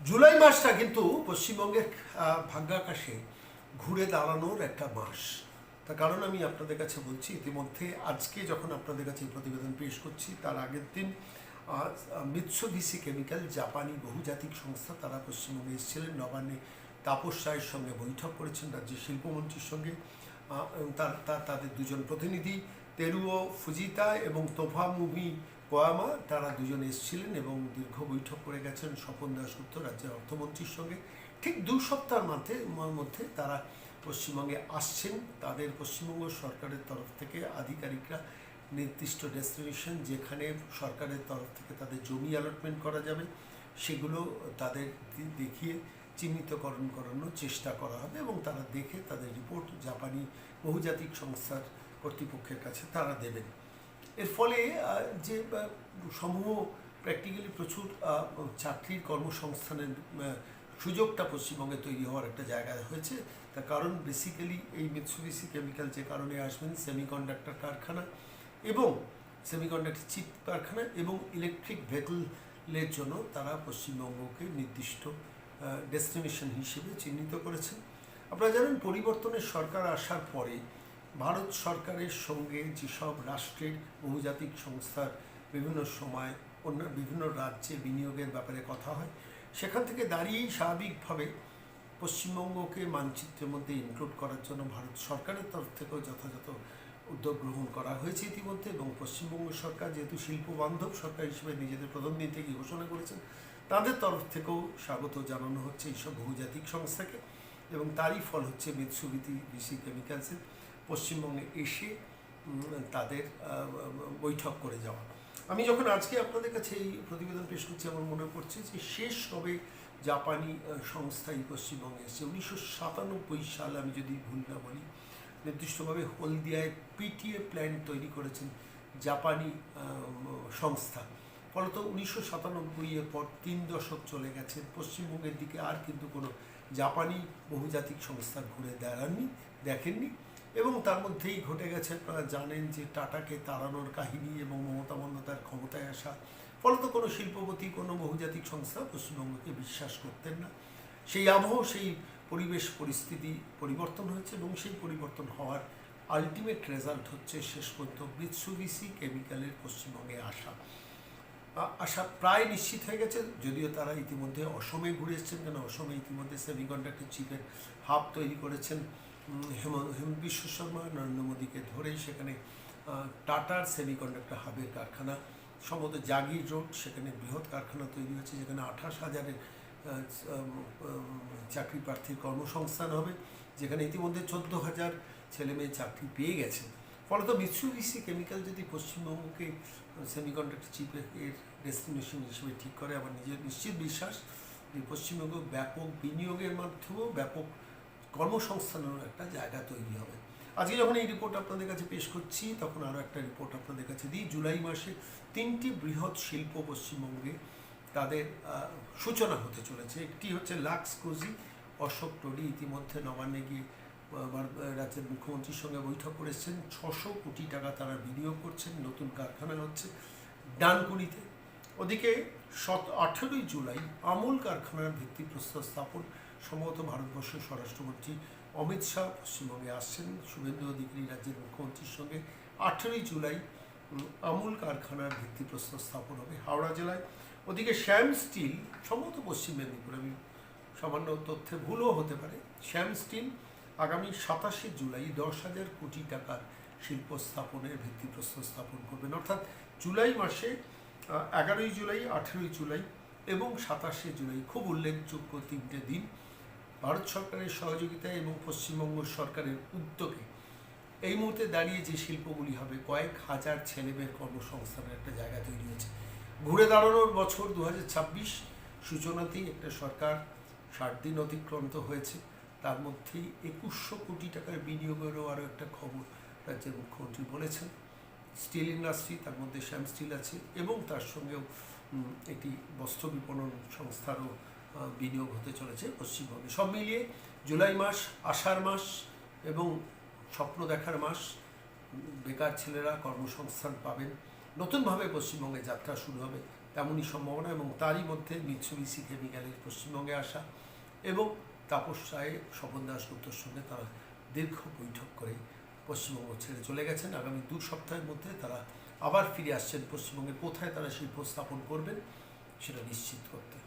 জুলাই মাসটা কিন্তু পশ্চিমবঙ্গের ভাগ্যাকাশে ঘুরে দাঁড়ানোর একটা মাস। তার কারণ আমি আপনাদের কাছে বলছি, ইতিমধ্যে আজকে যখন আপনাদের কাছে এই প্রতিবেদন পেশ করছি তার আগের দিন মিৎসুবিশি কেমিক্যাল, জাপানি বহুজাতিক সংস্থা, তারা পশ্চিমবঙ্গে এসেছিলেন। নবান্নে তাপস রায়ের সঙ্গে বৈঠক করেছেন, রাজ্যের শিল্পমন্ত্রীর সঙ্গে। তাদের দুজন প্রতিনিধি তেরুও ফুজিতা এবং তোফামুমি কোয়ামা, তারা দুজন এসেছিলেন এবং দীর্ঘ বৈঠক করে গেছেন স্বপন দাশগুপ্ত রাজ্যের অর্থমন্ত্রীর সঙ্গে। ঠিক 2 সপ্তাহের মধ্যে তারা পশ্চিমবঙ্গে আসছেন। তাদের পশ্চিমবঙ্গ সরকারের তরফ থেকে আধিকারিকরা নির্দিষ্ট ডেস্টিনেশন, যেখানে সরকারের তরফ থেকে তাদের জমি অ্যালটমেন্ট করা যাবে, সেগুলো তাদের দেখিয়ে চিহ্নিতকরণ করানোর চেষ্টা করা হবে এবং তারা দেখে তাদের রিপোর্ট জাপানি বহুজাতিক সংস্থার কর্তৃপক্ষের কাছে তারা দেবেন। এর ফলে যে সমূহ প্র্যাকটিক্যালি প্রচুর চাকরির কর্মসংস্থানের সুযোগটা পশ্চিমবঙ্গে তৈরি হওয়ার একটা জায়গা হয়েছে। তার কারণ বেসিক্যালি এই মিৎসুবিশি কেমিক্যাল যে কারণে আসবেন, সেমিকন্ডাক্টর কারখানা এবং সেমিকন্ডাক্টর চিপ কারখানা এবং ইলেকট্রিক ভেহিকলের জন্য তারা পশ্চিমবঙ্গকে নির্দিষ্ট ডেস্টিনেশন হিসেবে চিহ্নিত করেছেন। আপনারা জানেন, পরিবর্তনের সরকার আসার পরে ভারত সরকারের সঙ্গে যেসব রাষ্ট্রের বহুজাতিক সংস্থার বিভিন্ন সময় বিভিন্ন রাজ্যে বিনিয়োগের ব্যাপারে কথা হয়, সেখান থেকে দাঁড়িয়েই স্বাভাবিকভাবে পশ্চিমবঙ্গকে মানচিত্রের মধ্যে ইনক্লুড করার জন্য ভারত সরকারের তরফ থেকেও যথাযথ উদ্যোগ গ্রহণ করা হয়েছে ইতিমধ্যে। এবং পশ্চিমবঙ্গ সরকার যেহেতু শিল্প বান্ধব সরকার হিসেবে নিজেদের প্রথম দিন থেকে ঘোষণা করেছেন, তাদের তরফ থেকেও স্বাগত জানানো হচ্ছে এইসব বহুজাতিক সংস্থাকে। এবং তারই ফল হচ্ছে মিৎসুবিশি কেমিক্যালসের পশ্চিমবঙ্গে এসে তাদের বৈঠক করে যাওয়া। আমি যখন আজকে আপনাদের কাছে এই প্রতিবেদন পেশ করছি, আমার মনে পড়ছে যে শেষ হবে জাপানি সংস্থাই পশ্চিমবঙ্গে এসেছে 1997 সাল, আমি যদি ভুল না বলি। নির্দিষ্টভাবে হলদিয়ায় পিটিএ প্ল্যান্ট তৈরি করেছেন জাপানি সংস্থা। ফলত 1997 পর 3 দশক চলে গেছে, পশ্চিমবঙ্গের দিকে আর কিন্তু কোনো জাপানি বহুজাতিক সংস্থা ঘুরে দেখেননি। এবং তার মধ্যেই ঘটে গেছে, আপনারা জানেন, যে টাটাকে তাড়ানোর কাহিনী এবং মমতা বন্দ্যোপাধ্যায়ের ক্ষমতায় আসা। ফলত কোনো শিল্পপতি, কোনো বহুজাতিক সংস্থা পশ্চিমবঙ্গকে বিশ্বাস করতেন না। সেই আবহ, সেই পরিবেশ পরিস্থিতি পরিবর্তন হয়েছে এবং সেই পরিবর্তন হওয়ার আলটিমেট রেজাল্ট হচ্ছে শেষ পর্যন্ত মিৎসুবিশি কেমিক্যালের পশ্চিমবঙ্গে আসা প্রায় নিশ্চিত হয়ে গেছে। যদিও তারা ইতিমধ্যে অসমে ঘুরে এসেছেন, কেন অসমে ইতিমধ্যে সেমিকন্ডাক্টর চিপের হাব তৈরি করেছেন হেমন্ত বিশ্ব শর্মা। নরেন্দ্র মোদীকে ধরেই সেখানে টাটার সেমিকন্ডাক্টর হাবের কারখানা, সম্ভবত জাগির রোড, সেখানে বৃহৎ কারখানা তৈরি হয়েছে, যেখানে 28,000 চাকরি প্রার্থীর কর্মসংস্থান হবে, যেখানে ইতিমধ্যে 14,000 ছেলেমেয়ে চাকরি পেয়ে গেছে। ফলত মিৎসুবিশি কেমিক্যাল যদি পশ্চিমবঙ্গকে সেমিকন্ডাক্টর চিপের ডেস্টিনেশন হিসেবে ঠিক করে, আমার নিজের নিশ্চিত বিশ্বাস যে পশ্চিমবঙ্গ ব্যাপক বিনিয়োগের মাধ্যমেও ব্যাপক কর্মসংস্থানের একটা জায়গা তৈরি হবে। আজকে যখন এই রিপোর্ট আপনাদের কাছে পেশ করছি, তখন আরও একটা রিপোর্ট আপনাদের কাছে দিই। জুলাই মাসে 3টি বৃহৎ শিল্প পশ্চিমবঙ্গে তাদের সূচনা হতে চলেছে। একটি হচ্ছে লাক্স কোজি, অশোক টোডি ইতিমধ্যে নবান্নে গিয়ে রাজ্যের মুখ্যমন্ত্রীর সঙ্গে বৈঠক করেছেন। 600 কোটি টাকা তারা বিনিয়োগ করছেন, নতুন কারখানা হচ্ছে ডানকুনিতে। ওদিকে 18 জুলাই আমুল কারখানার ভিত্তিপ্রস্তর স্থাপন, সম্ভবত ভারতবর্ষের স্বরাষ্ট্রমন্ত্রী অমিত শাহ পশ্চিমবঙ্গে আসছেন শুভেন্দু অধিকারী রাজ্যের মুখ্যমন্ত্রীর সঙ্গে। 18 জুলাই আমুল কারখানার ভিত্তিপ্রস্তর স্থাপন হবে হাওড়া জেলায়। ওদিকে শ্যাম স্টিল, সম্ভবত পশ্চিম মেদিনীপুর, আমি সামান্য তথ্যে ভুলও হতে পারে, শ্যাম স্টিল আগামী 27 জুলাই 10,000 কোটি টাকার শিল্প স্থাপনের ভিত্তিপ্রস্তর স্থাপন করবেন। অর্থাৎ জুলাই মাসে 11 জুলাই, 18 জুলাই এবং 27 জুলাই খুব উল্লেখযোগ্য 3টে দিন ভারত সরকারের সহযোগিতায় এবং পশ্চিমবঙ্গ সরকারের উদ্যোগে এই মুহূর্তে দাঁড়িয়ে যে শিল্পগুলি হবে, কয়েক হাজার ছেলেমেয়ের কর্মসংস্থানের একটা জায়গা তৈরি হয়েছে। ঘুরে দাঁড়ানোর বছর 2026 সূচনাতেই একটা সরকার 60 দিন অতিক্রান্ত হয়েছে, তার মধ্যেই 2100 কোটি টাকার বিনিয়োগেরও আরও একটা খবর রাজ্যের মুখ্যমন্ত্রী বলেছেন। স্টিল ইন্ডাস্ট্রি, তার মধ্যে শ্যাম স্টিল আছে এবং তার সঙ্গেও একটি বস্ত্র বিপণন সংস্থারও বিনিয়োগ হতে চলেছে পশ্চিমবঙ্গে। সব মিলিয়ে জুলাই মাস আশার মাস এবং স্বপ্ন দেখার মাস। বেকার ছেলেরা কর্মসংস্থান পাবেন, নতুনভাবে পশ্চিমবঙ্গে যাত্রা শুরু হবে, তেমনই সম্ভাবনা, এবং তারই মধ্যে মিৎসুবিশি কেমিক্যালের পশ্চিমবঙ্গে আসা এবং তাপস রায়, স্বপন দাশগুপ্তর সঙ্গে তারা দীর্ঘ বৈঠক করে পশ্চিমবঙ্গ ছেড়ে চলে গেছেন। আগামী 2 সপ্তাহের মধ্যে তারা আবার ফিরে আসছেন পশ্চিমবঙ্গে। কোথায় তারা শিল্প স্থাপন করবেন সেটা নিশ্চিত করতে।